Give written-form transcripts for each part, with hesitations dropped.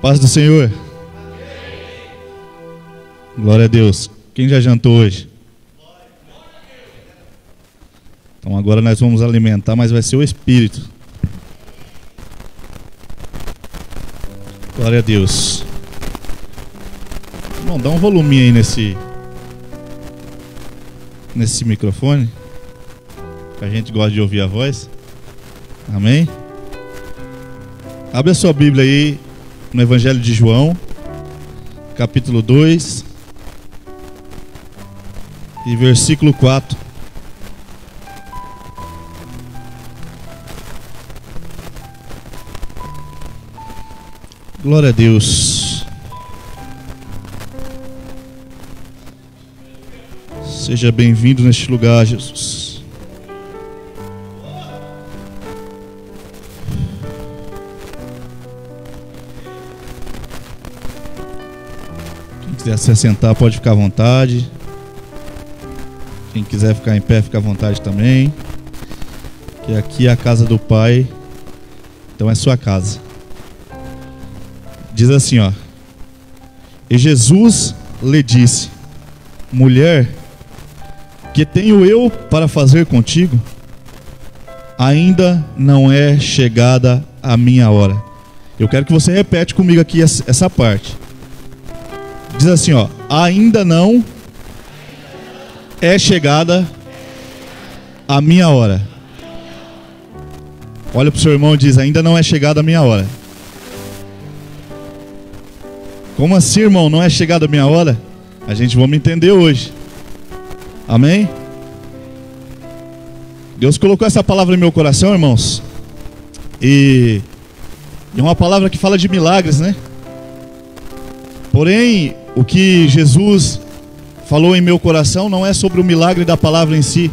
Paz do Senhor. Glória a Deus. Quem já jantou hoje? Então agora nós vamos alimentar, mas vai ser o Espírito. Glória a Deus. Bom, dá um voluminho aí nesse microfone, que a gente gosta de ouvir a voz. Amém? Abre a sua Bíblia aí no Evangelho de João, capítulo 2 e versículo 4. Glória a Deus. Seja bem-vindo neste lugar, Jesus. Quem quiser se assentar pode ficar à vontade. Quem quiser ficar em pé, fica à vontade também. Que aqui é a casa do Pai, então é sua casa. Diz assim, ó: e Jesus lhe disse: mulher, que tenho eu para fazer contigo? Ainda não é chegada a minha hora. Eu quero que você repete comigo aqui essa parte. Diz assim, ó: ainda não é chegada a minha hora. Olha para o seu irmão e diz: ainda não é chegada a minha hora. Como assim, irmão? Não é chegada a minha hora? A gente vamos entender hoje. Amém? Deus colocou essa palavra em meu coração, irmãos. E é uma palavra que fala de milagres, né? Porém, o que Jesus falou em meu coração não é sobre o milagre da palavra em si.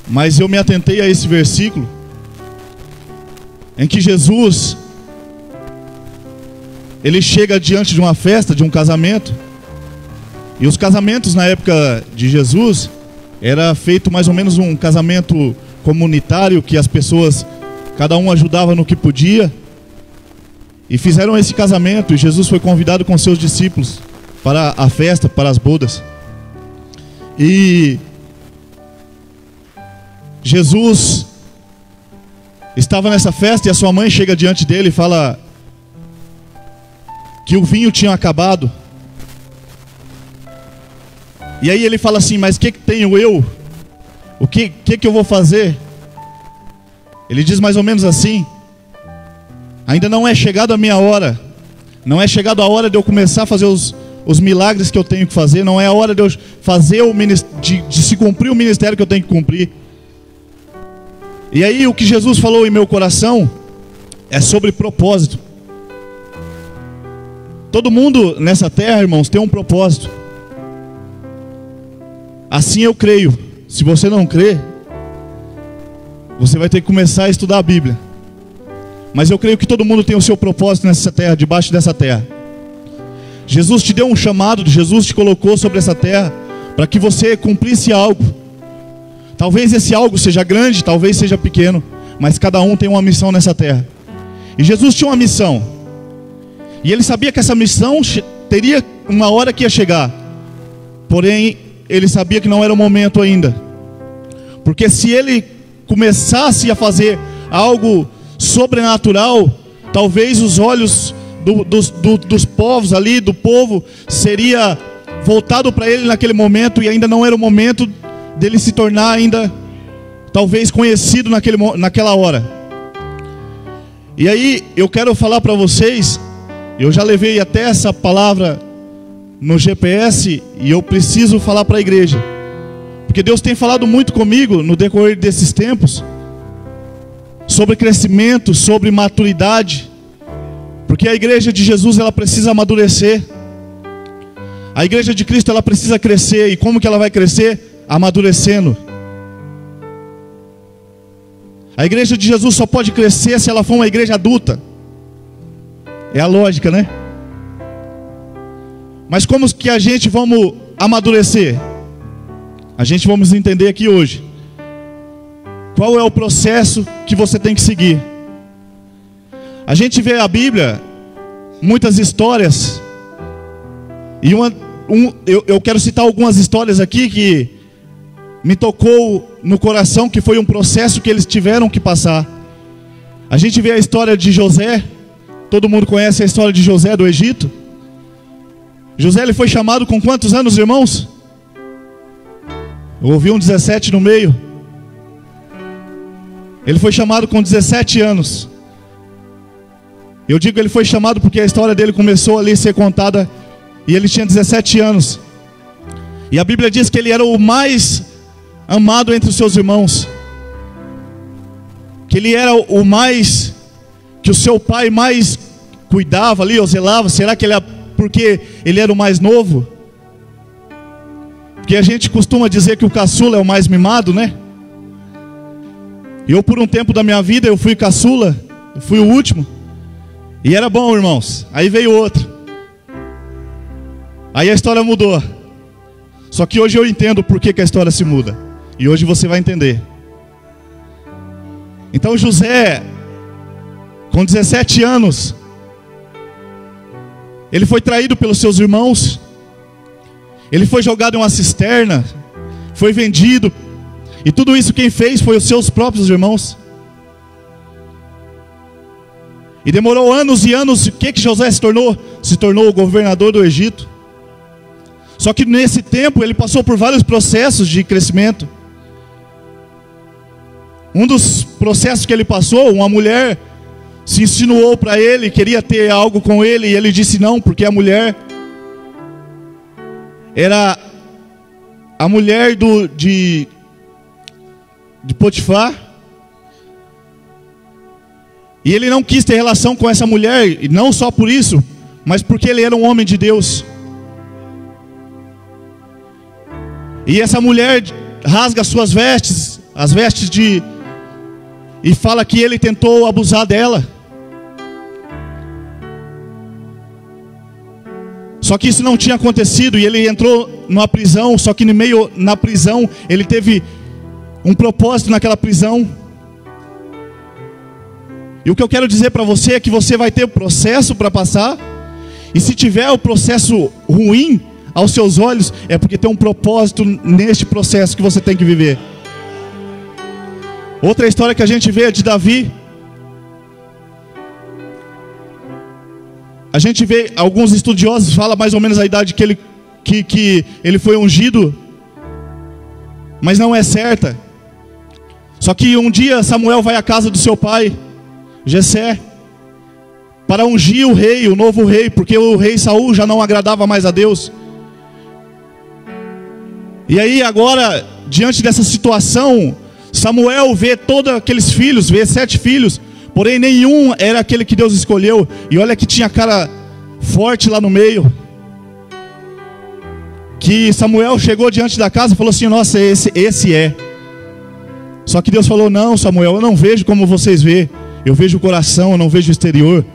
Mas eu me atentei a esse versículo em que Jesus, ele chega diante de uma festa, de um casamento. E os casamentos na época de Jesus era feito mais ou menos um casamento comunitário, que as pessoas, cada um ajudava no que podia. E fizeram esse casamento, e Jesus foi convidado com seus discípulos para a festa, para as bodas. E Jesus estava nessa festa e a sua mãe chega diante dele e fala que o vinho tinha acabado. E aí ele fala assim: mas o que tenho eu? O que eu vou fazer? Ele diz mais ou menos assim: ainda não é chegada a minha hora. Não é chegada a hora de eu começar a fazer os milagres que eu tenho que fazer. Não é a hora de eu fazer de se cumprir o ministério que eu tenho que cumprir. E aí o que Jesus falou em meu coração é sobre propósito. Todo mundo nessa terra, irmãos, tem um propósito. Assim eu creio. Se você não crê, você vai ter que começar a estudar a Bíblia. Mas eu creio que todo mundo tem o seu propósito nessa terra, debaixo dessa terra. Jesus te deu um chamado, Jesus te colocou sobre essa terra para que você cumprisse algo. Talvez esse algo seja grande, talvez seja pequeno, mas cada um tem uma missão nessa terra. E Jesus tinha uma missão. E ele sabia que essa missão teria uma hora que ia chegar. Porém, ele sabia que não era o momento ainda. Porque se ele começasse a fazer algo sobrenatural, talvez os olhos dos povos ali, do povo, seria voltado para ele naquele momento. E ainda não era o momento dele se tornar ainda, talvez, conhecido naquela hora. E aí, eu quero falar para vocês. Eu já levei até essa palavra no GPS e eu preciso falar para a igreja. Porque Deus tem falado muito comigo no decorrer desses tempos sobre crescimento, sobre maturidade. Porque a igreja de Jesus, ela precisa amadurecer. A igreja de Cristo, ela precisa crescer. E como que ela vai crescer? Amadurecendo. A igreja de Jesus só pode crescer se ela for uma igreja adulta. É a lógica, né? Mas como que a gente vamos amadurecer? A gente vamos entender aqui hoje. Qual é o processo que você tem que seguir? A gente vê a Bíblia muitas histórias. E eu quero citar algumas histórias aqui que me tocou no coração, que foi um processo que eles tiveram que passar. A gente vê a história de José. Todo mundo conhece a história de José do Egito. José, ele foi chamado com quantos anos, irmãos? Eu ouvi um 17 no meio. Ele foi chamado com 17 anos. Eu digo ele foi chamado porque a história dele começou ali a ser contada e ele tinha 17 anos. E a Bíblia diz que ele era o mais amado entre os seus irmãos. Que ele era o mais, que o seu pai mais cuidava ali, ou zelava. Será que ele era porque ele era o mais novo? Porque a gente costuma dizer que o caçula é o mais mimado, né? E eu, por um tempo da minha vida, eu fui caçula, eu fui o último. E era bom, irmãos. Aí veio outro. Aí a história mudou. Só que hoje eu entendo por que a história se muda. E hoje você vai entender. Então José, com 17 anos, ele foi traído pelos seus irmãos. Ele foi jogado em uma cisterna. Foi vendido. E tudo isso quem fez foi os seus próprios irmãos. E demorou anos e anos. O que José se tornou? Se tornou o governador do Egito. Só que nesse tempo ele passou por vários processos de crescimento. Um dos processos que ele passou, uma mulher se insinuou para ele, queria ter algo com ele, e ele disse não, porque a mulher era a mulher de Potifar. E ele não quis ter relação com essa mulher, e não só por isso, mas porque ele era um homem de Deus. E essa mulher rasga suas vestes, as vestes e fala que ele tentou abusar dela. Só que isso não tinha acontecido, e ele entrou numa prisão. Só que na prisão ele teve um propósito naquela prisão. E o que eu quero dizer para você é que você vai ter o processo para passar. E se tiver o processo ruim aos seus olhos, é porque tem um propósito neste processo que você tem que viver. Outra história que a gente vê é de Davi. A gente vê, alguns estudiosos falam mais ou menos a idade que ele foi ungido, mas não é certa. Só que um dia Samuel vai à casa do seu pai, Jessé, para ungir o rei, o novo rei, porque o rei Saul já não agradava mais a Deus. E aí agora, diante dessa situação, Samuel vê todos aqueles filhos, vê 7 filhos, porém nenhum era aquele que Deus escolheu. E olha que tinha cara forte lá no meio. Que Samuel chegou diante da casa e falou assim: nossa, esse é. Só que Deus falou: não, Samuel, eu não vejo como vocês vê. Eu vejo o coração, eu não vejo o exterior.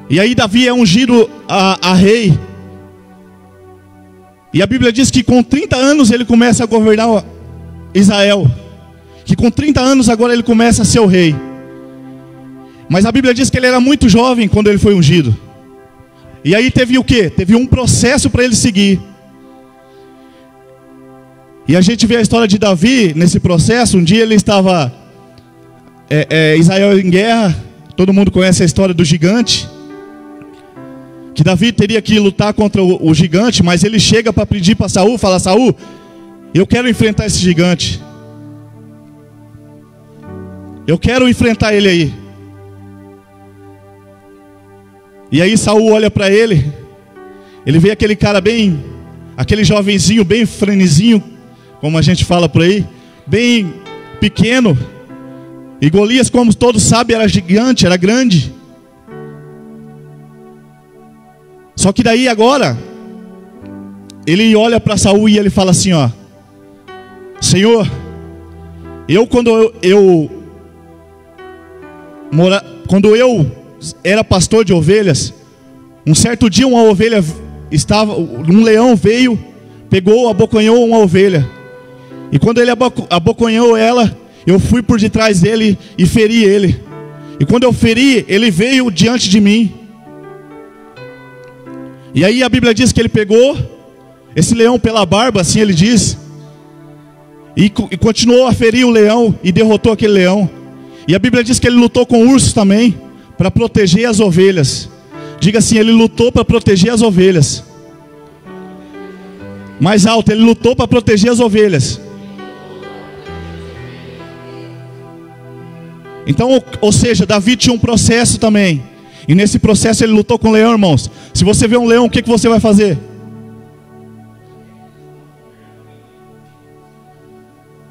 E aí Davi é ungido a rei. E a Bíblia diz que com 30 anos ele começa a governar Israel. Que com 30 anos agora ele começa a ser o rei. Mas a Bíblia diz que ele era muito jovem quando ele foi ungido. E aí teve o quê? Teve um processo para ele seguir. E a gente vê a história de Davi nesse processo. Um dia ele estava Israel em guerra. Todo mundo conhece a história do gigante. Que Davi teria que lutar contra o gigante, mas ele chega para pedir para Saul, fala: Saul, eu quero enfrentar esse gigante. Eu quero enfrentar ele aí. E aí Saul olha para ele. Ele vê aquele cara bem, aquele jovenzinho bem franizinho, como a gente fala por aí, bem pequeno. E Golias, como todos sabem, era gigante, era grande. Só que daí agora, ele olha para Saul e ele fala assim, ó: Senhor, quando eu era pastor de ovelhas, um certo dia um leão veio, pegou, abocanhou uma ovelha. E quando ele abocanhou ela, eu fui por detrás dele e feri ele. E quando eu feri, ele veio diante de mim. E aí a Bíblia diz que ele pegou esse leão pela barba, assim ele diz, e continuou a ferir o leão e derrotou aquele leão. E a Bíblia diz que ele lutou com ursos também, para proteger as ovelhas. Diga assim, ele lutou para proteger as ovelhas. Mais alto, ele lutou para proteger as ovelhas. Então, ou seja, Davi tinha um processo também. E nesse processo ele lutou com o leão, irmãos. Se você vê um leão, o que você vai fazer?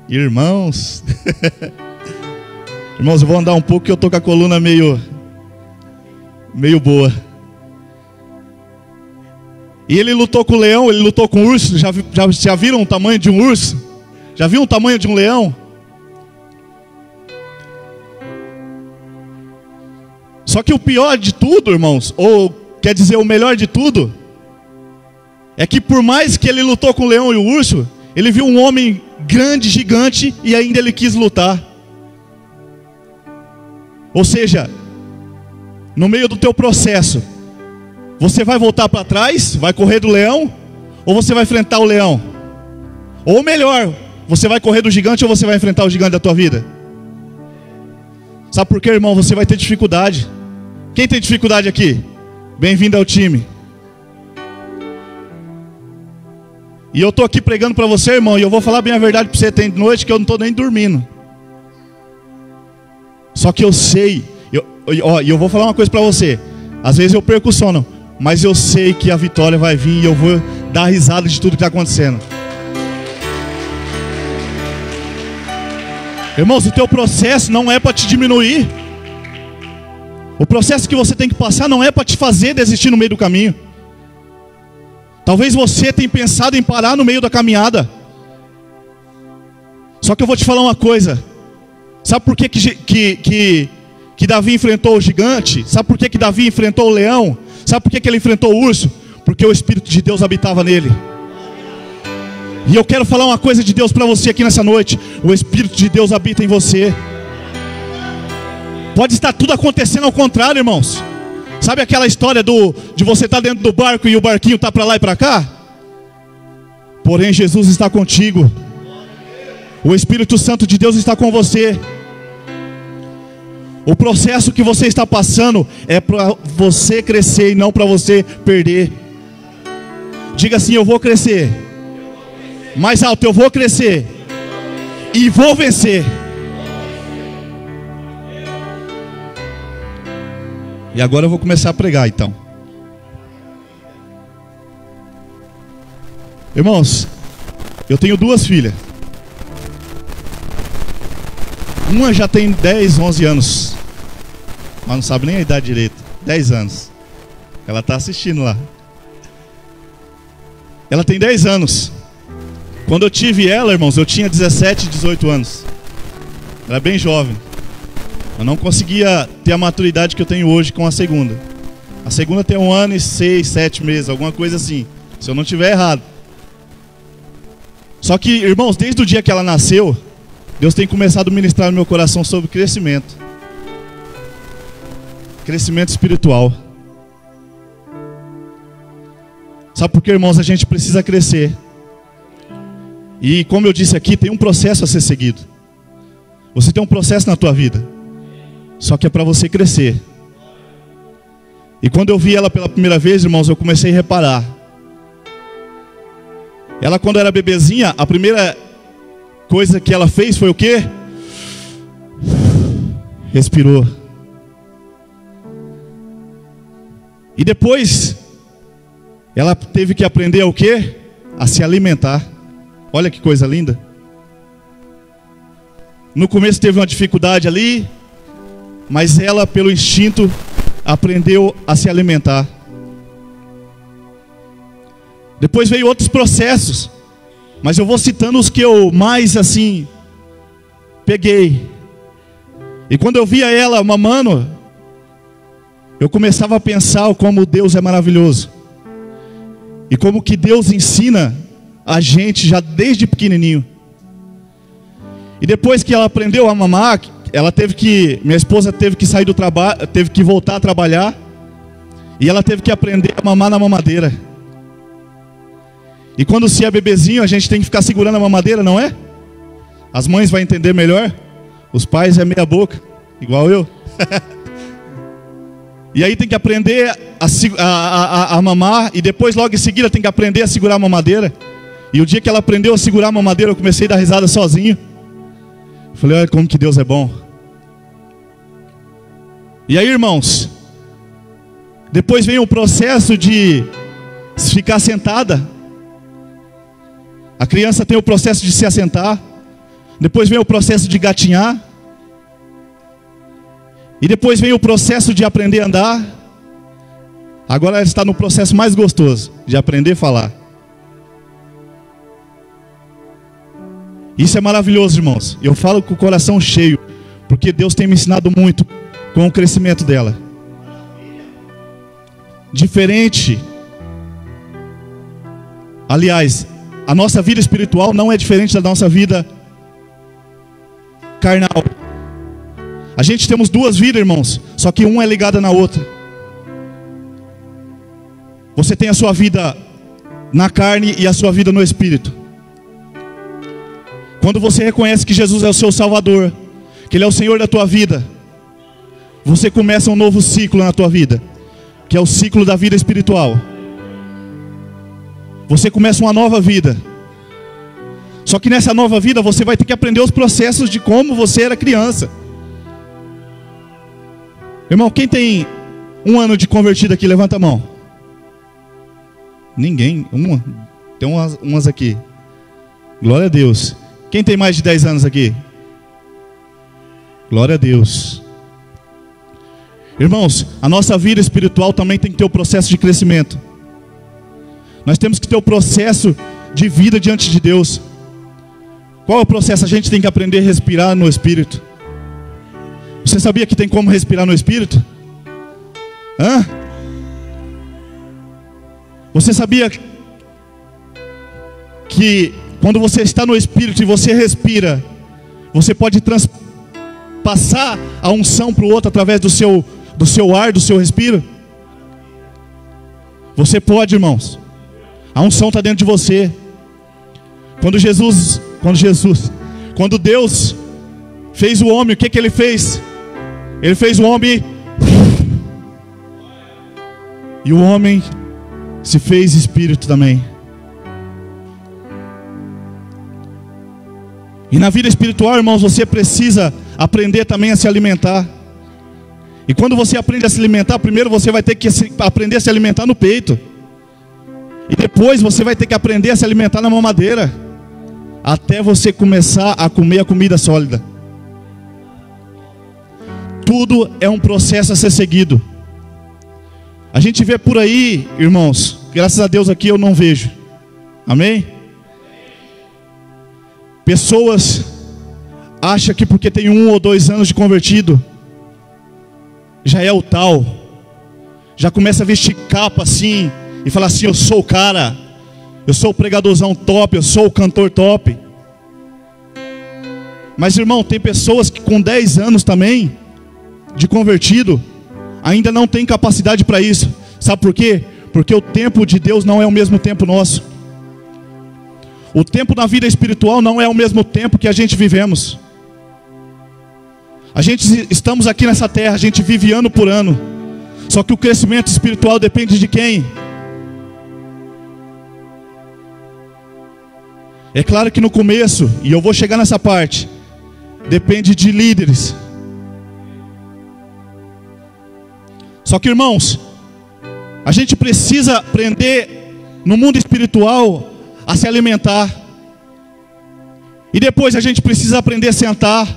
Irmãos, irmãos, eu vou andar um pouco que eu tô com a coluna meio boa. E ele lutou com o leão, ele lutou com o urso. Já viram o tamanho de um urso? Já viram o tamanho de um leão? Só que o pior de tudo, irmãos, ou quer dizer o melhor de tudo, é que por mais que ele lutou com o leão e o urso, ele viu um homem grande, gigante, e ainda ele quis lutar. Ou seja, no meio do teu processo, você vai voltar para trás, vai correr do leão, ou você vai enfrentar o leão? Ou melhor, você vai correr do gigante ou você vai enfrentar o gigante da tua vida? Sabe por quê, irmão? Você vai ter dificuldade. Quem tem dificuldade aqui? Bem-vindo ao time. E eu estou aqui pregando para você, irmão, e eu vou falar bem a verdade para você. Tem noite que eu não estou nem dormindo. Só que eu sei, e eu vou falar uma coisa para você. Às vezes eu perco o sono, mas eu sei que a vitória vai vir e eu vou dar risada de tudo que está acontecendo. Irmãos, o teu processo não é para te diminuir. O processo que você tem que passar não é para te fazer desistir no meio do caminho. Talvez você tenha pensado em parar no meio da caminhada. Só que eu vou te falar uma coisa. Sabe por que Davi enfrentou o gigante? Sabe por que Davi enfrentou o leão? Sabe por que ele enfrentou o urso? Porque o Espírito de Deus habitava nele. E eu quero falar uma coisa de Deus para você aqui nessa noite. O Espírito de Deus habita em você. Pode estar tudo acontecendo ao contrário, irmãos. Sabe aquela história de você estar dentro do barco e o barquinho está para lá e para cá? Porém Jesus está contigo. O Espírito Santo de Deus está com você. O processo que você está passando é para você crescer e não para você perder. Diga assim, eu vou crescer. Mais alto, eu vou crescer. E vou vencer. E agora eu vou começar a pregar então. Irmãos, eu tenho duas filhas. Uma já tem 10, 11 anos. Mas não sabe nem a idade direito. 10 anos. Ela está assistindo lá. Ela tem 10 anos. Quando eu tive ela, irmãos, eu tinha 17, 18 anos. Ela é bem jovem. Eu não conseguia ter a maturidade que eu tenho hoje com a segunda. A segunda tem 1 ano e 6, 7 meses, alguma coisa assim. Se eu não estiver errado. Só que, irmãos, desde o dia que ela nasceu, Deus tem começado a ministrar no meu coração sobre crescimento. Crescimento espiritual. Sabe por que, irmãos, a gente precisa crescer? E como eu disse aqui, tem um processo a ser seguido. Você tem um processo na tua vida. Só que é para você crescer. E quando eu vi ela pela primeira vez, irmãos, eu comecei a reparar. Ela, quando era bebezinha, a primeira coisa que ela fez foi o quê? Respirou. E depois, ela teve que aprender o quê? A se alimentar. Olha que coisa linda. No começo teve uma dificuldade ali, mas ela, pelo instinto, aprendeu a se alimentar. Depois veio outros processos, mas eu vou citando os que eu mais assim peguei. E quando eu via ela mamando, eu começava a pensar como Deus é maravilhoso. E como que Deus ensina a gente já desde pequenininho. E depois que ela aprendeu a mamar, minha esposa teve que sair do trabalho, teve que voltar a trabalhar, e ela teve que aprender a mamar na mamadeira. E quando se é bebezinho, a gente tem que ficar segurando a mamadeira, não é? As mães vão entender melhor, os pais é meia boca, igual eu. E aí tem que aprender a mamar, e depois logo em seguida tem que aprender a segurar a mamadeira. E o dia que ela aprendeu a segurar a mamadeira, eu comecei a dar risada sozinho. Falei, olha como que Deus é bom. E aí, irmãos, depois vem o processo de ficar sentada. A criança tem o processo de se assentar. Depois vem o processo de gatinhar. E depois vem o processo de aprender a andar. Agora ela está no processo mais gostoso, de aprender a falar. Isso é maravilhoso, irmãos. Eu falo com o coração cheio, porque Deus tem me ensinado muito com o crescimento dela. Diferente. Aliás, a nossa vida espiritual não é diferente da nossa vida carnal. A gente temos duas vidas, irmãos, só que uma é ligada na outra. Você tem a sua vida na carne e a sua vida no espírito. Quando você reconhece que Jesus é o seu Salvador, que Ele é o Senhor da tua vida, você começa um novo ciclo na tua vida, que é o ciclo da vida espiritual. Você começa uma nova vida. Só que nessa nova vida você vai ter que aprender os processos de como você era criança. Irmão, quem tem 1 ano de convertido aqui, levanta a mão. Ninguém, uma. Tem umas aqui. Glória a Deus. Quem tem mais de 10 anos aqui? Glória a Deus. Irmãos, a nossa vida espiritual também tem que ter o processo de crescimento. Nós temos que ter o processo de vida diante de Deus. Qual é o processo? A gente tem que aprender a respirar no Espírito. Você sabia que tem como respirar no Espírito? Hã? Você sabia que quando você está no Espírito e você respira, você pode passar a unção para o outro através do seu ar, do seu respiro? Você pode, irmãos. A unção está dentro de você. Quando Deus fez o homem, o que Ele fez? Ele fez o homem, e o homem se fez espírito também. E na vida espiritual, irmãos, você precisa aprender também a se alimentar. E quando você aprende a se alimentar, primeiro você vai ter que aprender a se alimentar no peito. E depois você vai ter que aprender a se alimentar na mamadeira, até você começar a comer a comida sólida. Tudo é um processo a ser seguido. A gente vê por aí, irmãos, graças a Deus aqui eu não vejo. Amém? Pessoas acham que porque tem 1 ou 2 anos de convertido, já é o tal. Já começa a vestir capa assim, e falar assim, eu sou o cara, eu sou o pregadorzão top, eu sou o cantor top. Mas irmão, tem pessoas que com 10 anos também de convertido ainda não tem capacidade para isso. Sabe por quê? Porque o tempo de Deus não é o mesmo tempo nosso. O tempo na vida espiritual não é o mesmo tempo que a gente vivemos. Estamos aqui nessa terra, a gente vive ano por ano. Só que o crescimento espiritual depende de quem? É claro que no começo, e eu vou chegar nessa parte, depende de líderes. Só que, irmãos, a gente precisa aprender no mundo espiritual a se alimentar. E depois a gente precisa aprender a sentar.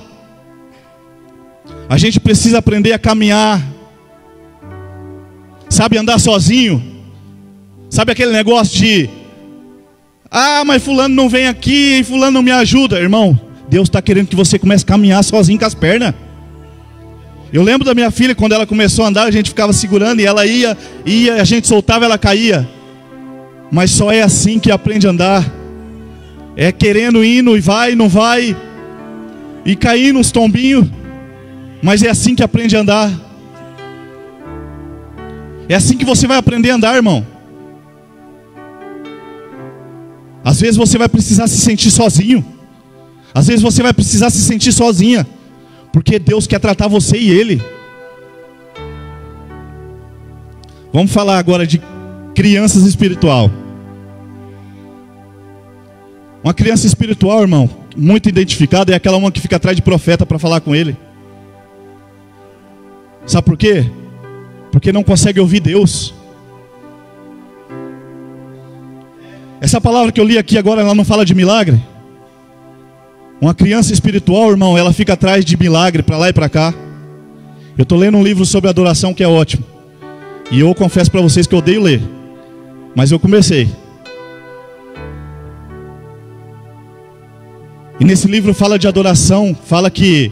A gente precisa aprender a caminhar. Sabe, andar sozinho. Sabe aquele negócio de mas fulano não vem aqui, fulano não me ajuda. Irmão, Deus está querendo que você comece a caminhar sozinho com as pernas. Eu lembro da minha filha, quando ela começou a andar, a gente ficava segurando, e ela ia, a gente soltava, ela caía. Mas só é assim que aprende a andar. É querendo, indo, e vai, não vai, e caindo uns tombinhos. Mas é assim que aprende a andar. É assim que você vai aprender a andar, irmão. Às vezes você vai precisar se sentir sozinho. Às vezes você vai precisar se sentir sozinha, porque Deus quer tratar você e Ele. Vamos falar agora de crianças espiritual. Uma criança espiritual, irmão, muito identificada, é aquela uma que fica atrás de profeta para falar com ele. Sabe por quê? Porque não consegue ouvir Deus. Essa palavra que eu li aqui agora, ela não fala de milagre. Uma criança espiritual, irmão, ela fica atrás de milagre para lá e para cá. Eu estou lendo um livro sobre adoração que é ótimo. E eu confesso para vocês que eu odeio ler, mas eu comecei. E nesse livro fala de adoração, fala que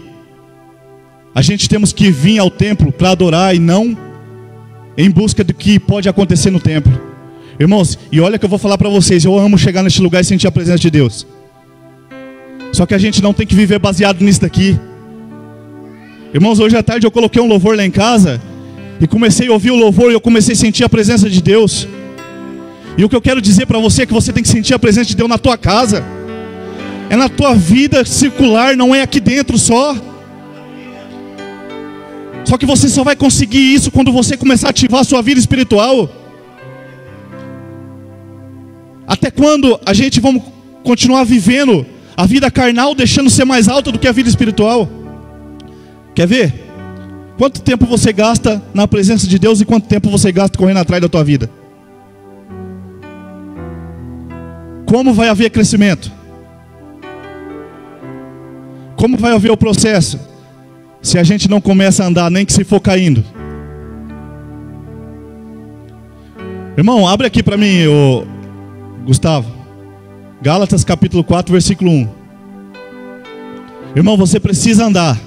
a gente temos que vir ao templo para adorar e não em busca do que pode acontecer no templo. Irmãos, e olha que eu vou falar para vocês, eu amo chegar neste lugar e sentir a presença de Deus. Só que a gente não tem que viver baseado nisso daqui. Irmãos, hoje à tarde eu coloquei um louvor lá em casa e comecei a ouvir o louvor e eu comecei a sentir a presença de Deus. E o que eu quero dizer para você é que você tem que sentir a presença de Deus na tua casa. É na tua vida circular, não é aqui dentro só. Só que você só vai conseguir isso quando você começar a ativar a sua vida espiritual. Até quando a gente vamos continuar vivendo a vida carnal, deixando ser mais alta do que a vida espiritual? Quer ver? Quanto tempo você gasta na presença de Deus e quanto tempo você gasta correndo atrás da tua vida? Como vai haver crescimento? Como vai haver o processo? Se a gente não começa a andar, nem que se for caindo. Irmão, abre aqui para mim, Gustavo. Gálatas capítulo 4, versículo 1. Irmão, você precisa andar.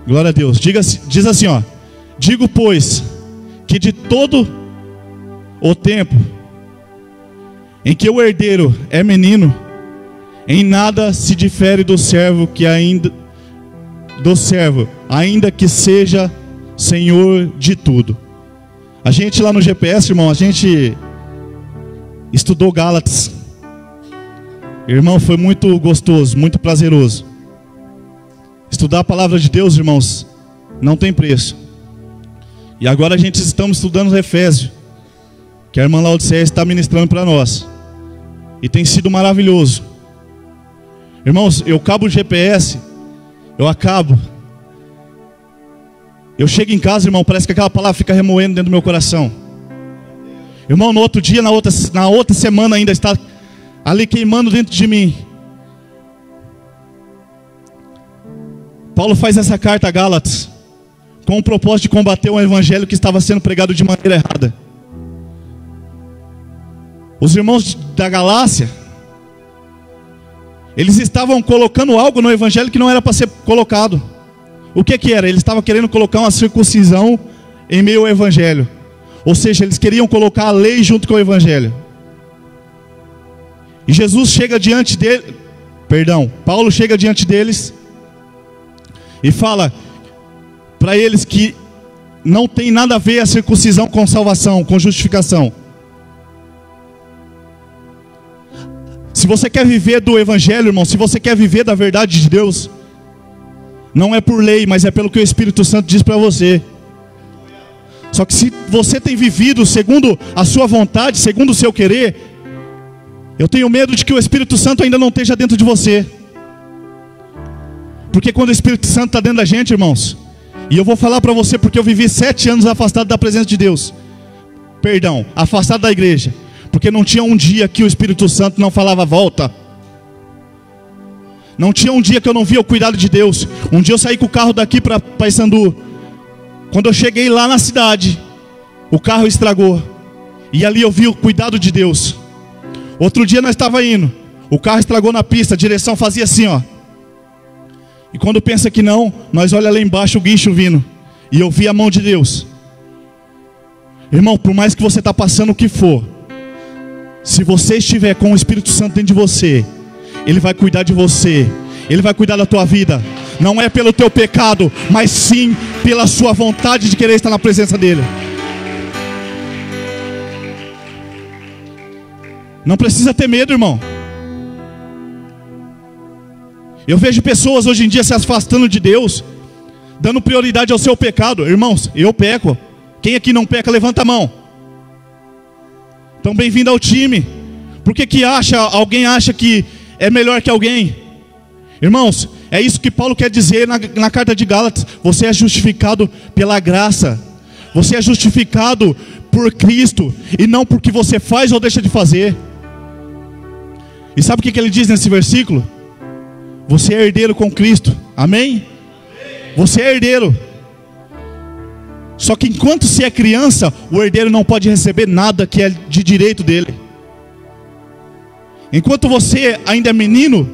Glória a Deus. Diz assim, ó: digo, pois, que de todo o tempo em que o herdeiro é menino, em nada se difere do servo, ainda que seja senhor de tudo. A gente lá no GPS, irmão, a gente estudou Gálatas. Irmão, foi muito gostoso, muito prazeroso. Estudar a palavra de Deus, irmãos, não tem preço. E agora a gente estamos estudando Efésios, que a irmã Laodiceia está ministrando para nós. E tem sido maravilhoso. Irmãos, eu acabo o GPS, eu chego em casa, irmão, parece que aquela palavra fica remoendo dentro do meu coração. Irmão, no outro dia, na outra semana ainda está ali queimando dentro de mim. Paulo faz essa carta a Gálatas com o propósito de combater o evangelho que estava sendo pregado de maneira errada. Os irmãos da Galácia, eles estavam colocando algo no evangelho que não era para ser colocado. O que era? Eles estavam querendo colocar uma circuncisão em meio ao evangelho. Ou seja, eles queriam colocar a lei junto com o evangelho. E Jesus chega diante dele, Paulo chega diante deles e fala para eles que não tem nada a ver a circuncisão com salvação, com justificação. Se você quer viver do evangelho, irmão, se você quer viver da verdade de Deus, não é por lei, mas é pelo que o Espírito Santo diz para você. Só que se você tem vivido segundo a sua vontade, segundo o seu querer, eu tenho medo de que o Espírito Santo ainda não esteja dentro de você. Porque quando o Espírito Santo está dentro da gente, irmãos, e eu vou falar para você porque eu vivi 7 anos afastado da presença de Deus. Afastado da igreja. Porque não tinha um dia que o Espírito Santo não falava volta. Não tinha um dia que eu não via o cuidado de Deus. Um dia eu saí com o carro daqui para Paysandu. Quando eu cheguei lá na cidade, o carro estragou. E ali eu vi o cuidado de Deus. Outro dia nós estávamos indo, o carro estragou na pista, a direção fazia assim, ó. E quando pensa que não, nós olha lá embaixo o guincho vindo. E eu vi a mão de Deus. Irmão, por mais que você está passando o que for, se você estiver com o Espírito Santo dentro de você, Ele vai cuidar de você, Ele vai cuidar da tua vida. Não é pelo teu pecado, mas sim pela sua vontade de querer estar na presença dele. Não precisa ter medo, irmão. Eu vejo pessoas hoje em dia se afastando de Deus, dando prioridade ao seu pecado. Irmãos, eu peco. Quem aqui não peca, levanta a mão. Então, bem-vindo ao time. Por que alguém acha que é melhor que alguém? Irmãos, é isso que Paulo quer dizer na carta de Gálatas. Você é justificado pela graça. Você é justificado por Cristo, e não porque você faz ou deixa de fazer. E sabe o que ele diz nesse versículo? Você é herdeiro com Cristo. Amém? Você é herdeiro. Só que enquanto se é criança, o herdeiro não pode receber nada que é de direito dele. Enquanto você ainda é menino,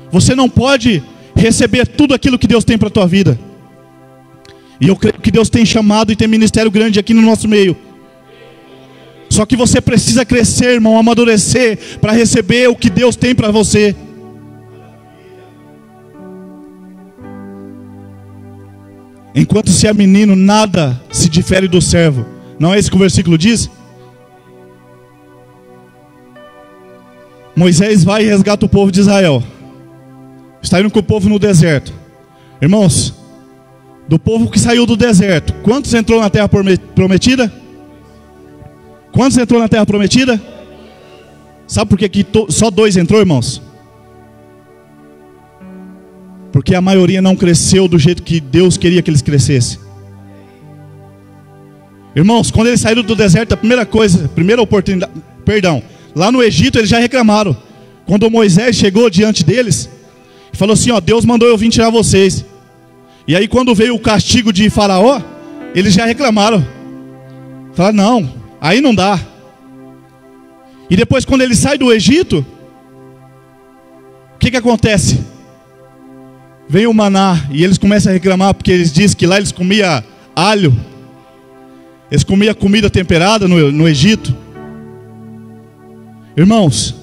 você não pode receber tudo aquilo que Deus tem para a tua vida. E eu creio que Deus tem chamado e tem ministério grande aqui no nosso meio. Só que você precisa crescer, irmão, amadurecer, para receber o que Deus tem para você. Enquanto se é menino, nada se difere do servo. Não é isso que o versículo diz? Moisés vai e resgata o povo de Israel. Está indo com o povo no deserto. Irmãos, do povo que saiu do deserto, quantos entrou na terra prometida? Quantos entrou na terra prometida? Sabe por que só 2 entrou, irmãos? Porque a maioria não cresceu do jeito que Deus queria que eles crescessem. Irmãos, quando eles saíram do deserto, a primeira oportunidade, lá no Egito eles já reclamaram. Quando Moisés chegou diante deles, falou assim, Deus mandou eu vir tirar vocês. E aí quando veio o castigo de Faraó, eles já reclamaram. Falaram, não, aí não dá. E depois quando ele sai do Egito, o que acontece? Vem o maná e eles começam a reclamar, porque eles dizem que lá eles comiam alho. Eles comiam comida temperada no Egito. Irmãos,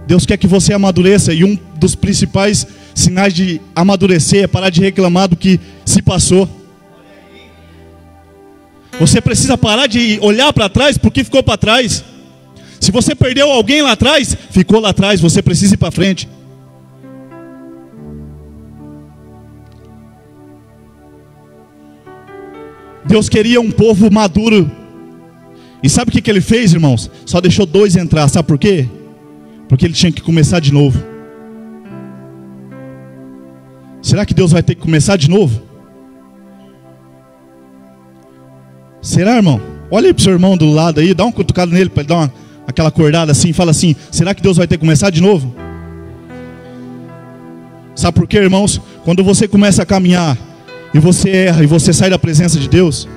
Deus quer que você amadureça, e um dos principais sinais de amadurecer é parar de reclamar do que se passou. Você precisa parar de olhar para trás porque ficou para trás. Se você perdeu alguém lá atrás, ficou lá atrás, você precisa ir para frente. Deus queria um povo maduro. E sabe o que ele fez, irmãos? Só deixou 2 entrar, sabe por quê? Porque ele tinha que começar de novo. Será que Deus vai ter que começar de novo? Será, irmão? Olha aí para o seu irmão do lado aí, dá uma cutucada nele para ele dar aquela acordada assim, fala assim, será que Deus vai ter que começar de novo? Sabe por quê, irmãos? Quando você começa a caminhar e você erra e você sai da presença de Deus,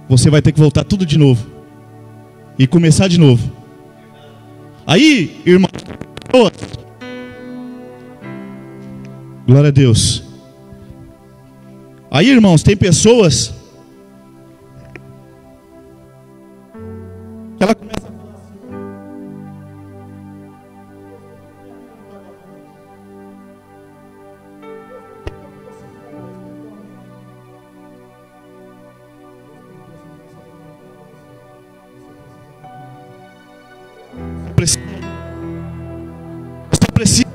você vai ter que voltar tudo de novo e começar de novo. Aí, irmão, glória a Deus. Aí, irmãos, tem pessoas que ela começa a falar assim, você precisa.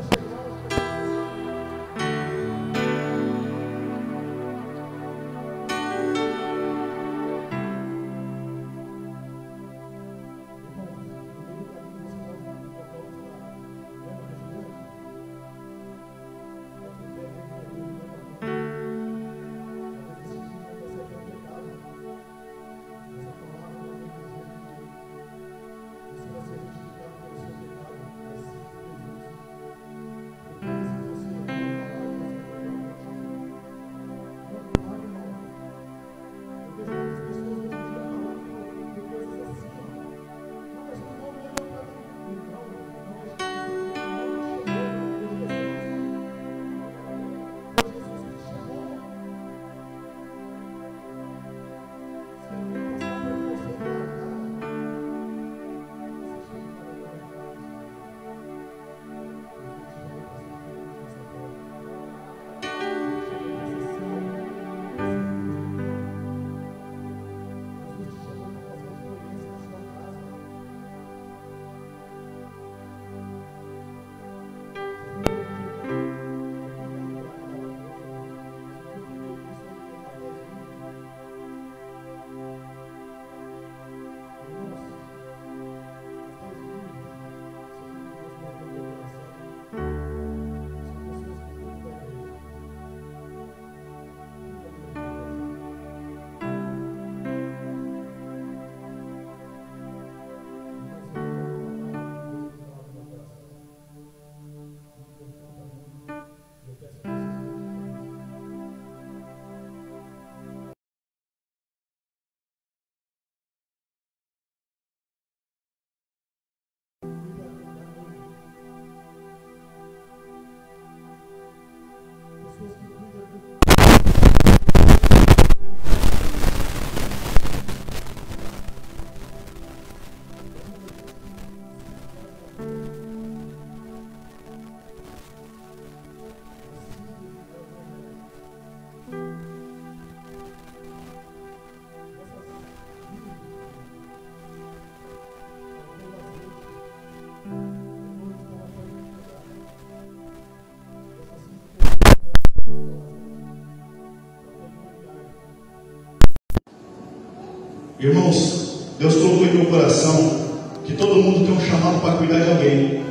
Irmãos, Deus colocou em meu coração que todo mundo tem um chamado para cuidar de alguém.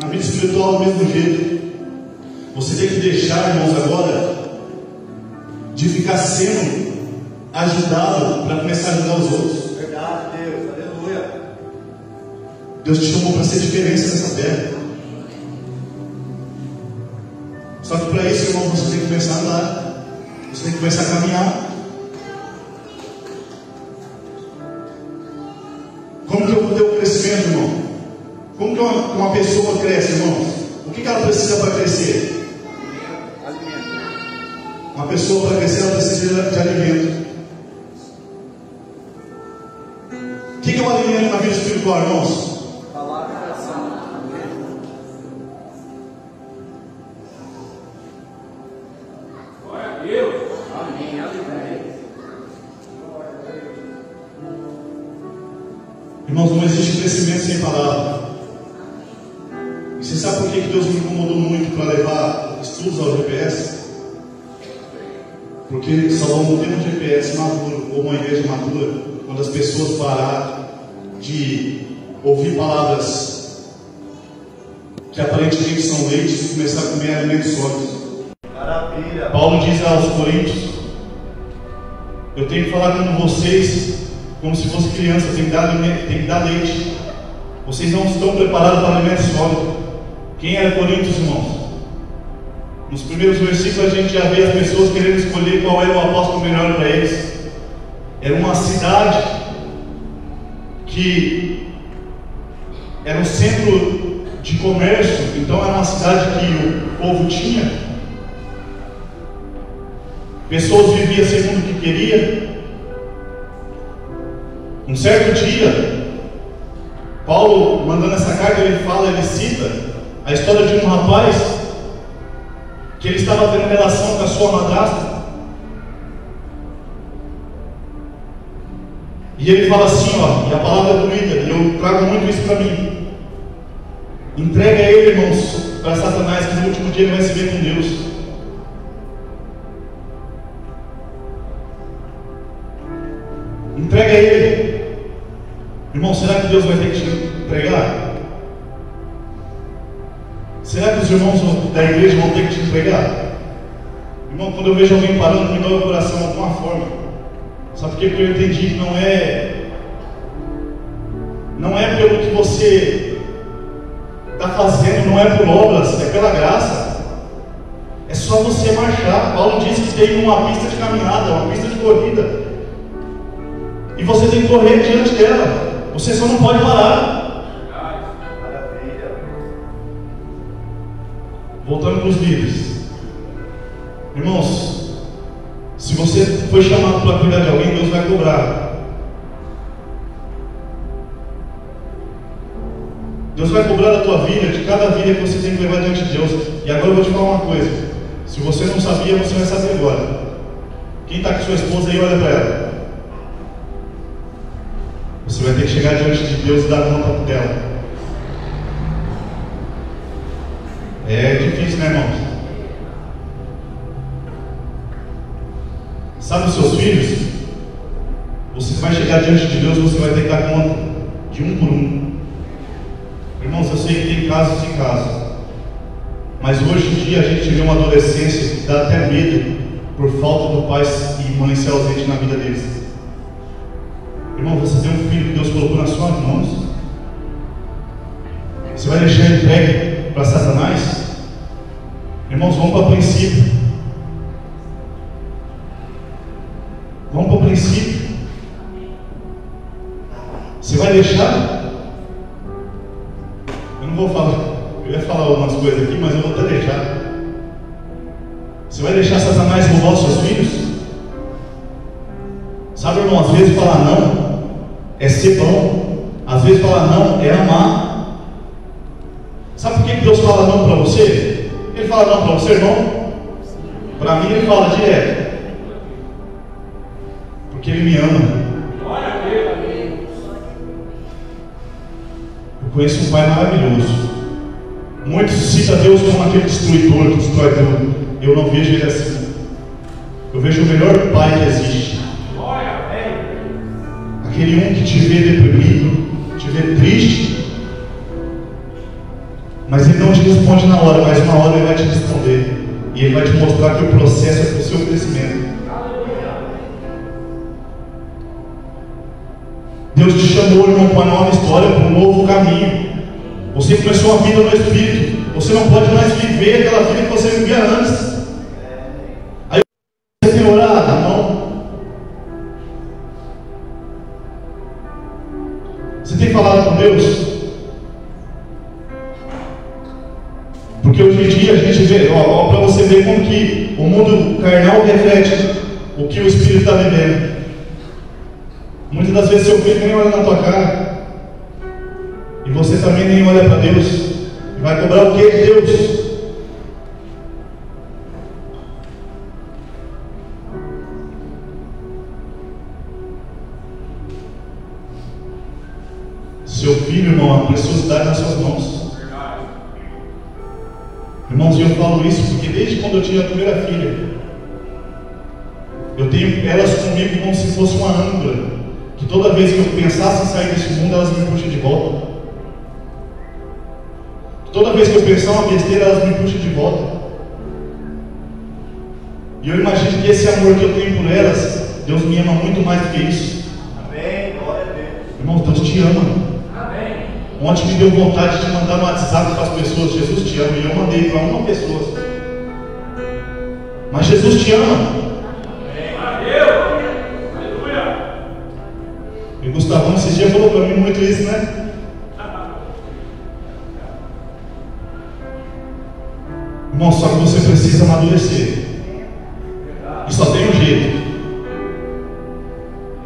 Na vida espiritual do mesmo jeito. Você tem que deixar, irmãos, agora de ficar sendo ajudado para começar a ajudar os outros. Verdade, Deus, aleluia. Deus te chamou para ser diferença nessa terra. Só que para isso, irmão, você tem que começar a andar. Você tem que começar a caminhar. Como que eu vou ter um crescimento, irmão? Como que uma pessoa cresce, irmãos? O que ela precisa para crescer? Alimento. Uma pessoa para crescer, ela precisa de alimento. O que é um alimento na vida espiritual, irmãos? Palavra e oração. Glória a Deus. Amém. Amém. Irmãos, não existe crescimento sem palavra. Você sabe por que Deus me incomodou muito para levar estudos ao GPS? Porque Salomão tem um GPS maduro, ou uma igreja madura, quando as pessoas pararam de ouvir palavras que aparentemente são leites e começar a comer alimentos sólidos. Maravilha. Paulo diz aos Coríntios: eu tenho que falar com vocês como se fosse criança, tem que dar leite. Vocês não estão preparados para alimentos sólidos. Quem era Coríntios, irmãos? Nos primeiros versículos a gente já vê as pessoas querendo escolher qual era o apóstolo melhor para eles. Era uma cidade que era um centro de comércio, então era uma cidade que o povo tinha. Pessoas viviam segundo o que queria. Um certo dia, Paulo, mandando essa carta, ele cita a história de um rapaz que ele estava tendo relação com a sua madrasta. E ele fala assim, ó, e a palavra é doída, e eu trago muito isso para mim. Entrega ele, irmãos, para Satanás, que no último dia ele vai se ver com Deus. Entrega ele. Irmão, será que Deus vai ter que te entregar? Será que os irmãos da igreja vão ter que te entregar? Irmão, quando eu vejo alguém parando, me dá o coração de alguma forma. Sabe por quê? Porque eu entendi que não é pelo que você está fazendo, não é por obras, é pela graça. É só você marchar. Paulo diz que tem uma pista de caminhada, uma pista de corrida, e você tem que correr diante dela. Você só não pode parar. Voltando para os líderes. Irmãos, se você foi chamado para cuidar de alguém, Deus vai cobrar. Deus vai cobrar da tua vida, de cada vida que você tem que levar diante de Deus. E agora eu vou te falar uma coisa. Se você não sabia, você vai saber agora. Quem está com sua esposa aí, olha para ela. Você vai ter que chegar diante de Deus e dar conta dela. É difícil, né, irmãos? Sabe os seus filhos? Você vai chegar diante de Deus e você vai ter que dar conta de um por um. Irmãos, eu sei que tem casos e casos, mas hoje em dia a gente vê uma adolescência que dá até medo por falta do pai e mãe ser ausente na vida deles. Irmão, você tem um filho que Deus colocou nas suas mãos. Você vai deixar ele entregue para Satanás? Irmãos, vamos para o princípio. Vamos para o princípio. Você vai deixar? Eu não vou falar. Eu ia falar algumas coisas aqui, mas eu vou até deixar. Você vai deixar Satanás roubar os seus filhos? Sabe, irmão, às vezes falar não é ser bom. Às vezes falar não é amar. Sabe por que Deus fala não para você? Ele fala não para você, irmão? Para mim ele fala direto. Porque ele me ama. Eu conheço um pai maravilhoso. Muitos citam Deus como aquele destruidor que destrói tudo. Eu não vejo ele assim. Eu vejo o melhor pai que existe. Aquele um que te vê deprimido, te vê triste, mas ele não te responde na hora, mas uma hora ele vai te responder. E ele vai te mostrar que o processo é para o seu crescimento. Deus te chamou, irmão, para uma nova história, para um novo caminho. Você começou a vida no Espírito. Você não pode mais viver aquela vida que você vivia antes. Aí você tem orado, irmão. Você tem falado com Deus? Porque hoje em dia a gente vê, para você ver como que o mundo carnal reflete o que o Espírito está vivendo. Muitas das vezes seu filho nem olha na tua cara, e você também nem olha para Deus, e vai cobrar o que de Deus? Seu filho, irmão, a preciosidade nas suas mãos. Irmãos, eu falo isso porque desde quando eu tinha a primeira filha, eu tenho elas comigo como se fosse uma âncora, que toda vez que eu pensasse em sair desse mundo, elas me puxam de volta. Toda vez que eu pensar uma besteira, elas me puxam de volta. E eu imagino que esse amor que eu tenho por elas, Deus me ama muito mais do que isso. Amém. Glória a Deus. Irmãos, Deus te ama. Ontem me deu vontade de mandar no WhatsApp para as pessoas: Jesus te ama. E eu mandei para uma pessoa. Mas Jesus te ama. E o Gustavão esses dias falou para mim muito isso, né? Irmão, só que você precisa amadurecer. E só tem um jeito.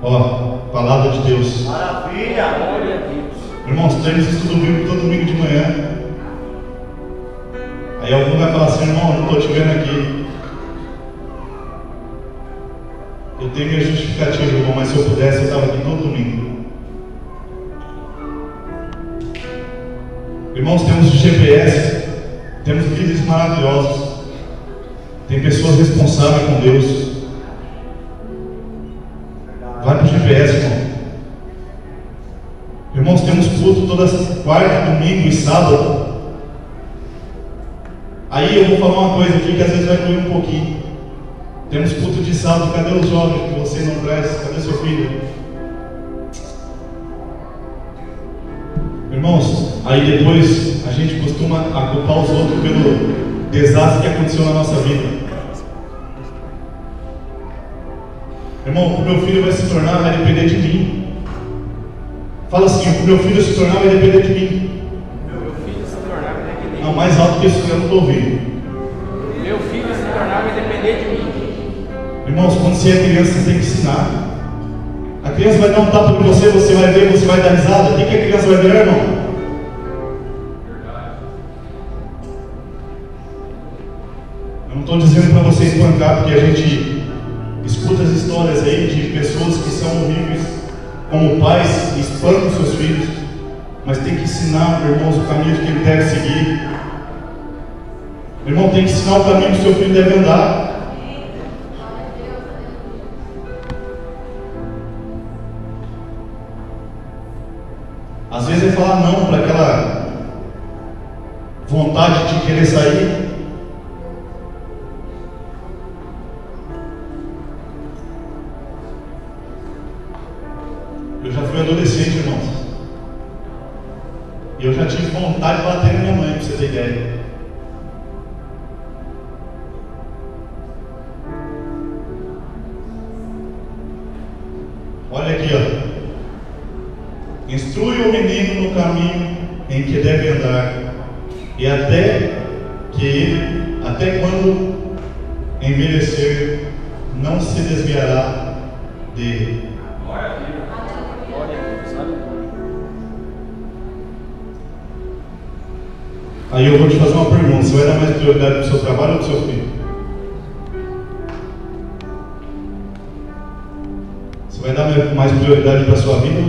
Ó, palavra de Deus. Maravilha. Glória a Deus. Irmãos, temos estudo bíblico todo domingo de manhã. Aí algum vai falar assim: irmão, eu não estou te vendo aqui. Eu tenho minha justificativa, irmão, mas se eu pudesse, eu estava aqui todo domingo. Irmãos, temos GPS, temos líderes maravilhosos, tem pessoas responsáveis com Deus. Vai para o GPS, irmão. Irmãos, temos culto toda quarta, domingo e sábado. Aí eu vou falar uma coisa aqui que às vezes vai doer um pouquinho. Temos culto de sábado, cadê os jovens que você não traz? Cadê seu filho? Irmãos, aí depois a gente costuma culpar os outros pelo desastre que aconteceu na nossa vida. Irmão, o meu filho vai se tornar, vai depender de mim. Fala assim: o meu filho se tornar, vai depender de mim. Meu filho se tornar vai depender de mim. Não, mais alto que isso eu não estou ouvindo. Meu filho se tornar vai depender de mim. Irmãos, quando você é criança, você tem que ensinar. A criança vai dar um tapa em você, você vai ver, você vai dar risada. O que a criança vai ver, irmão? Eu não estou dizendo para você espancar, porque a gente escuta as histórias aí de pessoas que são horríveis como pais, espancam seus filhos. Mas tem que ensinar, irmãos, o caminho que ele deve seguir. Irmão, tem que ensinar o caminho que o seu filho deve andar. Às vezes é falar não para aquela vontade de querer sair. Eu já fui adolescente, irmãos. E eu já tive vontade de bater na minha mãe, para você ter ideia. Olha aqui, ó. Instrui o menino no caminho em que deve andar, e até quando envelhecer, não se desviará dele. Aí eu vou te fazer uma pergunta: você vai dar mais prioridade para o seu trabalho ou para o seu filho? Você vai dar mais prioridade para a sua vida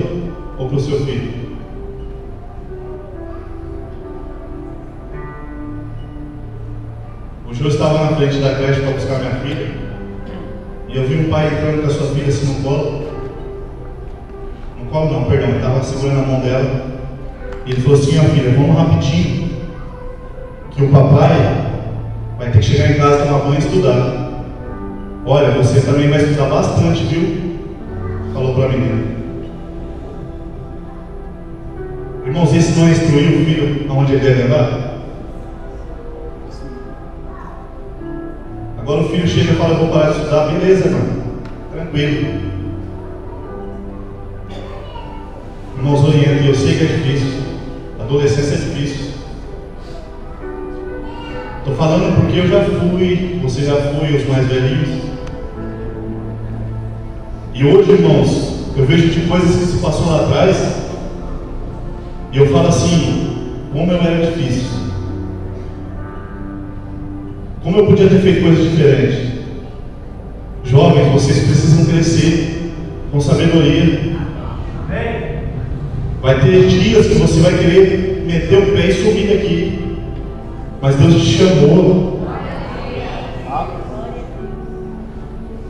ou para o seu filho? Hoje eu estava na frente da creche para buscar minha filha e eu vi um pai entrando com a sua filha assim no colo. No colo não, perdão, ele estava segurando a mão dela e ele falou assim: ó filha, vamos rapidinho, que o papai vai ter que chegar em casa, tomar banho e estudar. Olha, você também vai estudar bastante, viu? Falou para a menina. Irmãos, esse não instruiu o filho aonde ele deve andar? Agora o filho chega e fala: vou parar de estudar. Beleza, irmão, tranquilo. Irmãos, orienta, eu sei que é difícil. A adolescência é difícil. Estou falando porque eu já fui, você já foi, os mais velhinhos. E hoje, irmãos, eu vejo de coisas que se passou lá atrás e eu falo assim: como eu era difícil, como eu podia ter feito coisas diferentes. Jovens, vocês precisam crescer com sabedoria. Vai ter dias que você vai querer meter o pé e sumir daqui, mas Deus te chamou.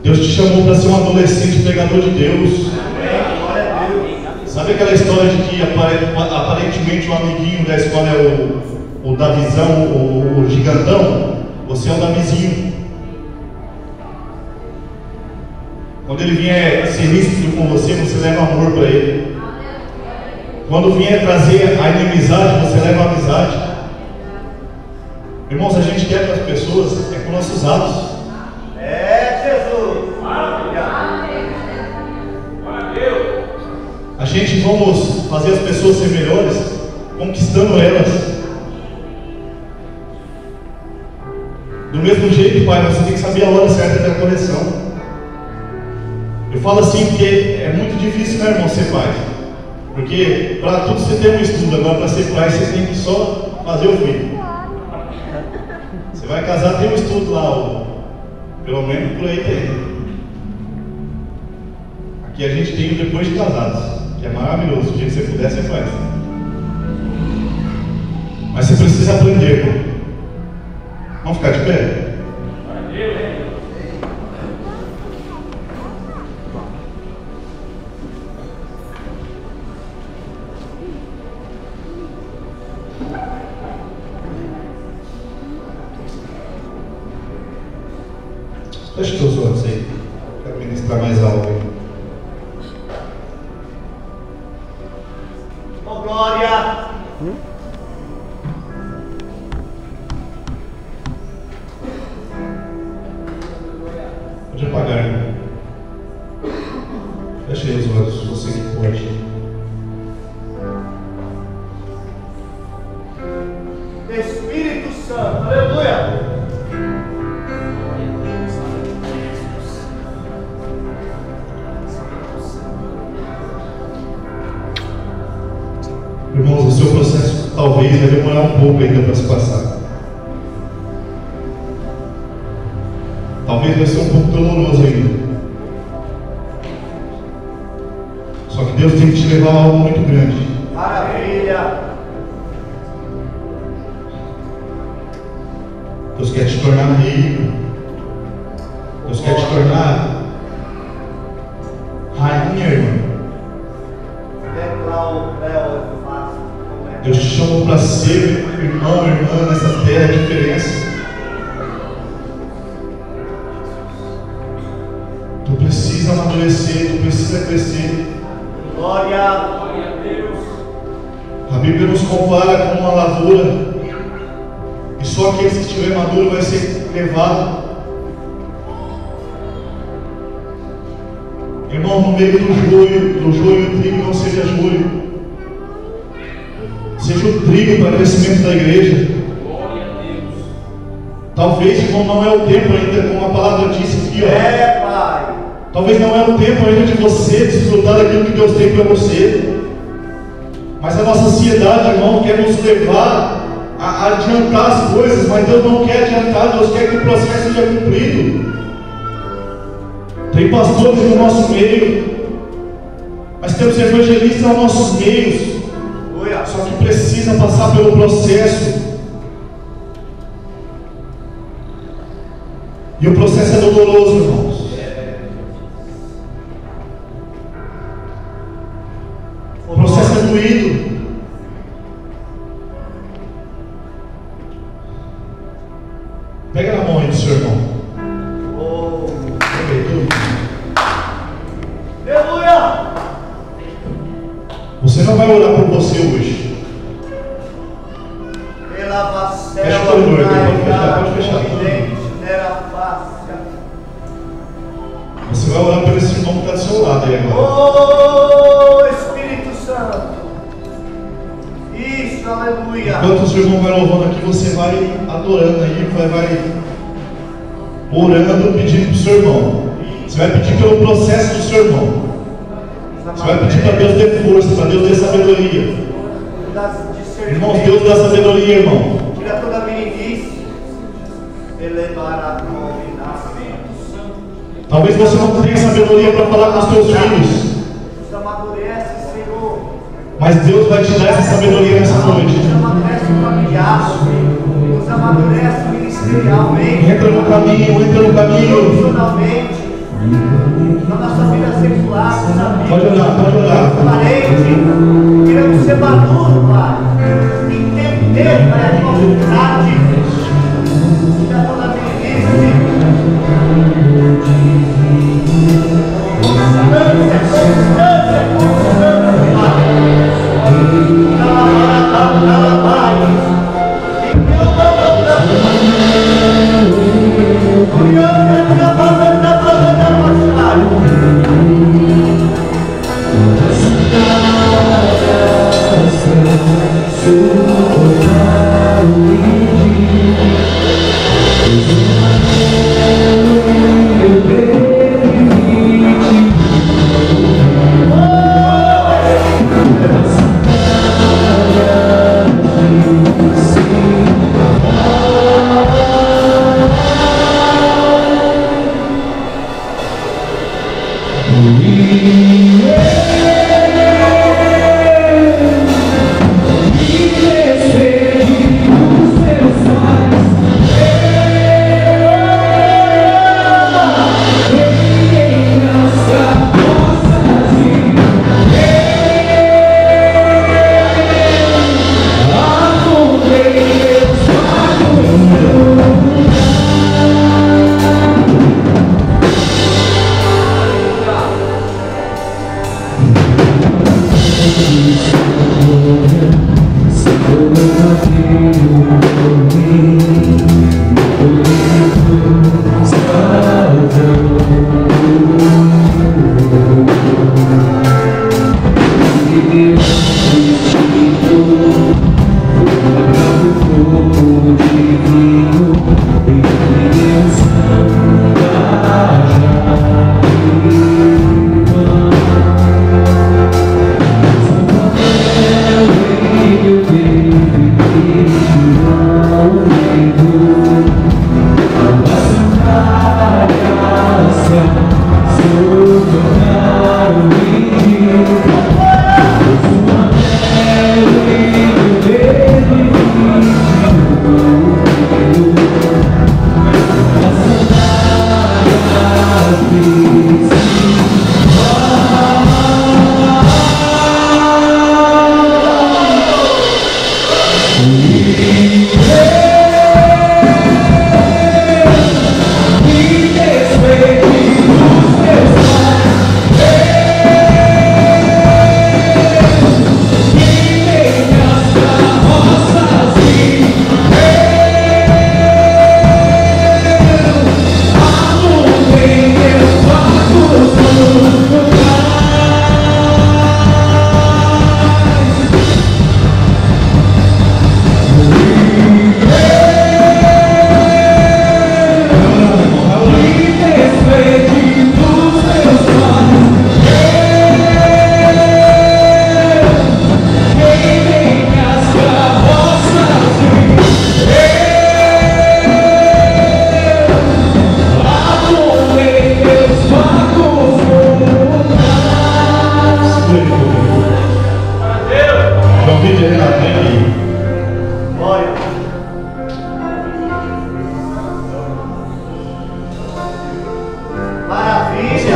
Deus te chamou para ser um adolescente pregador de Deus. Sabe aquela história de que aparentemente o amiguinho da escola é o Davizão, o gigantão? Você é o Davizinho. Quando ele vier ser ríspido com você, você leva amor para ele. Quando vier trazer a inimizade, você leva a amizade. Irmãos, a gente quer para as pessoas é com nossos atos. A gente vamos fazer as pessoas ser melhores conquistando elas. Do mesmo jeito, pai, você tem que saber a hora certa da correção. Eu falo assim porque é muito difícil, né, irmão, ser pai. Porque para tudo você tem um estudo, agora para ser pai você tem que só fazer o filho. Você vai casar, tem um estudo lá, pelo menos por aí tem. Aqui a gente tem o depois de casados, que é maravilhoso. O dia que você puder, você faz. Mas você precisa aprender, irmão. Vamos ficar de pé? Feche os olhos aí. Quero ministrar mais algo aí. Oh, glória! Pode apagar, irmão. Feche aí os olhos, você que pode. Espírito Santo, aleluia! Irmãos, o seu processo talvez vai demorar um pouco ainda para se passar. Talvez vai ser um pouco doloroso ainda. Só que Deus tem que te levar a algo muito grande. Maravilha! Deus quer te tornar rico. Deus quer te tornar rainha, irmã. Deus te chamou para ser irmão, irmã nessa terra de diferença. Tu precisa amadurecer, tu precisa crescer. Glória a Deus. A Bíblia nos compara com uma lavoura, e só aqueles que estiver maduro vai ser levado. Irmão, no meio do joio o trigo não seja joio. Seja o trigo para o crescimento da igreja. Glória a Deus. Talvez, irmão, não é o tempo ainda, como a palavra disse aqui, ó. Pai. Talvez não é o tempo ainda de você desfrutar daquilo que Deus tem para você. Mas a nossa ansiedade, irmão, quer nos levar a adiantar as coisas, mas Deus não quer adiantar, Deus quer que o processo seja cumprido. Tem pastores no nosso meio, mas temos evangelistas nos nossos meios, só que precisa passar pelo processo. E o processo é doloroso, irmãos. O processo é doído. Pega na mão aí do seu irmão. Aleluia! Você não vai orar por você hoje. Fecha o corredor, pode fechar. Você vai orar por esse irmão que está do seu lado aí agora. Oh, Espírito Santo. Isso, aleluia. Enquanto o seu irmão vai louvando aqui, você vai adorando aí, vai orando, pedindo para o seu irmão. Você vai pedir pelo processo do seu irmão. Você vai pedir para Deus ter força, para Deus ter sabedoria. Irmãos, Deus dá sabedoria, irmão. Tira toda a meninice. Elevar a Talvez você não tenha sabedoria para falar com os seus filhos. Nos amadurece, Senhor. Mas Deus vai te dar essa sabedoria nessa noite. Nos amadurece familiar. Nos amadurece ministerialmente. Entra no caminho. Profissionalmente. Na nossa vida secular, nos amigos. Pode orar. Parente. Queremos ser maduros, Pai. Entender, Pai, a tua vontade. Tira toda a meninice.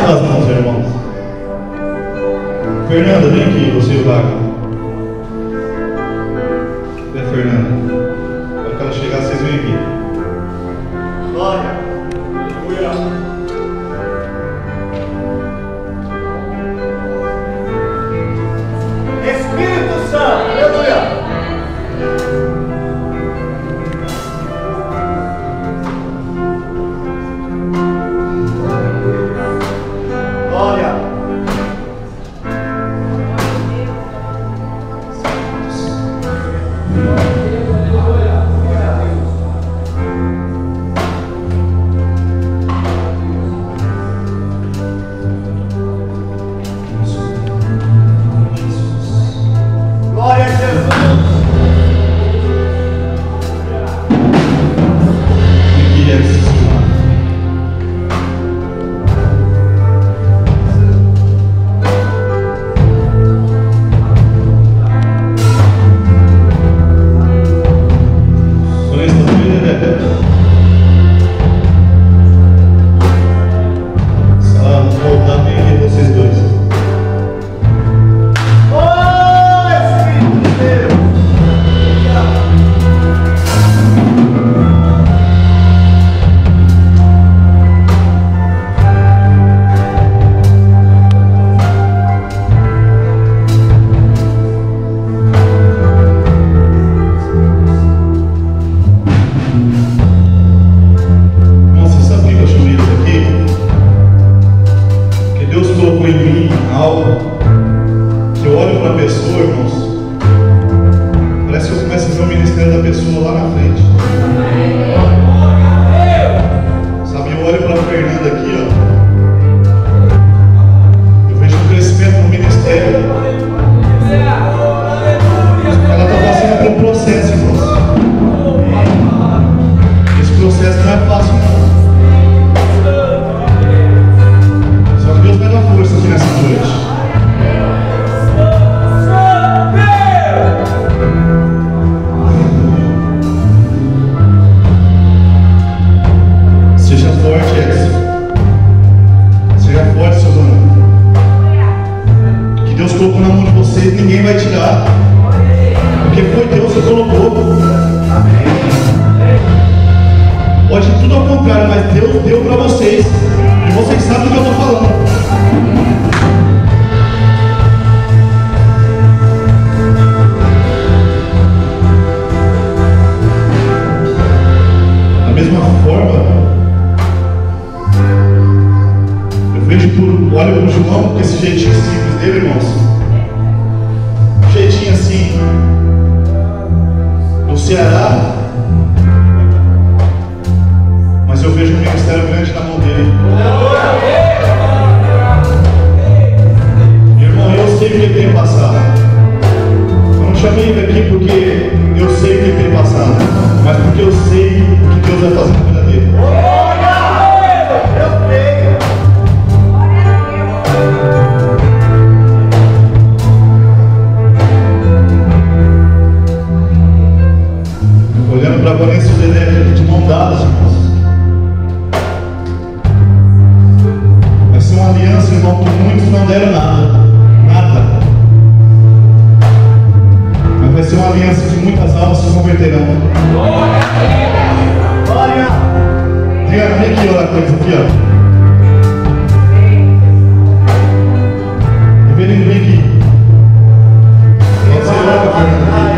das mãos, irmãos. Fernanda, vem aqui, você e o Wagner. Vem, Fernanda. Quando ela chegar, vocês vêm aqui. Glória. Aleluia. Espírito Santo. Aleluia. Glória. Glória a Jesus. Aqui é esse. Olha pro João com esse jeitinho simples dele, irmãos. Um jeitinho assim do Ceará. Mas eu vejo um ministério grande na mão dele. Irmão, eu sei o que ele tem passado. Eu não chamei ele aqui porque eu sei o que ele tem passado, mas porque eu sei o que Deus vai fazer na vida dele. Eu creio. Olhando para a Vanessa e o Dedé de mão dadas, irmãos. Vai ser uma aliança, irmão, que muitos não deram nada. Nada. Mas vai ser uma aliança que muitas almas se converterão. Glória. Vem aqui, olha a coisa aqui, ó. Reverendo, vem aqui. Pode ser outra, Fernanda.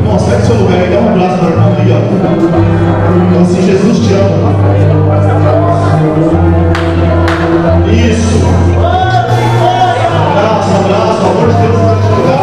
Irmão, sai do seu lugar e dá um abraço para o irmão ali, ó. Então, assim, Jesus te ama. Isso. Abraço, abraço, amor de Deus vai te lugar.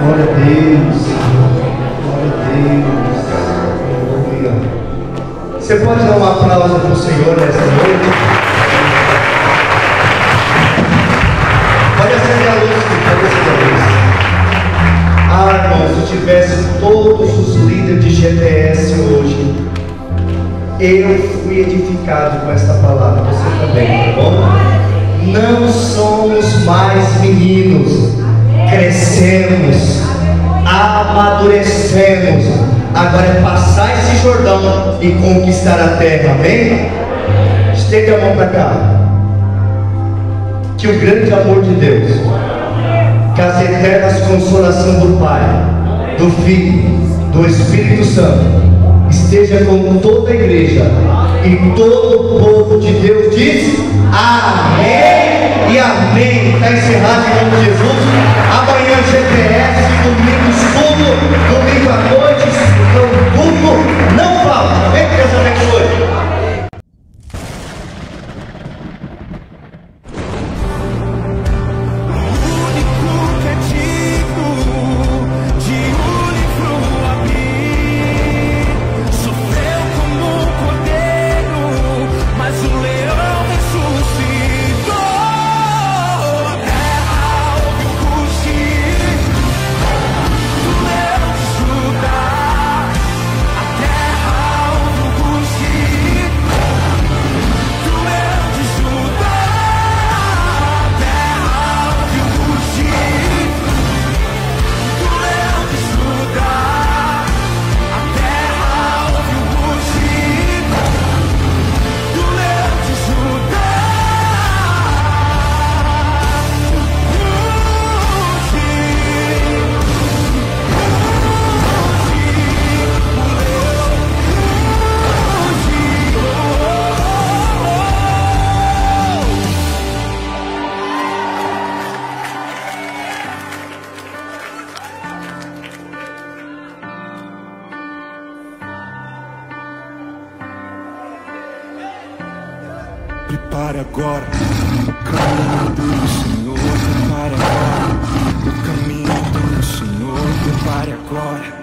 Glória a Deus. Glória a Deus. Aleluia. Você pode dar um aplauso para o Senhor nessa noite? Pode acender a luz, pode acender a luz. Ah, irmão, se tivesse todos os líderes de GPS hoje, eu fui edificado com esta palavra. Você também, tá bom? Não somos mais meninos. Crescemos, amadurecemos. Agora é passar esse Jordão e conquistar a terra, amém? Estende a mão para cá. Que o grande amor de Deus, que as eternas consolação do Pai, do Filho, do Espírito Santo esteja com toda a igreja e todo o povo de Deus diz amém e amém. Está encerrado em nome de Jesus. Amanhã GPS, domingo estudo, domingo à noite, culto, não falta. Vem que Deus abençoe. Prepare agora o caminho do Senhor. Prepare agora o caminho do Senhor. Prepare agora.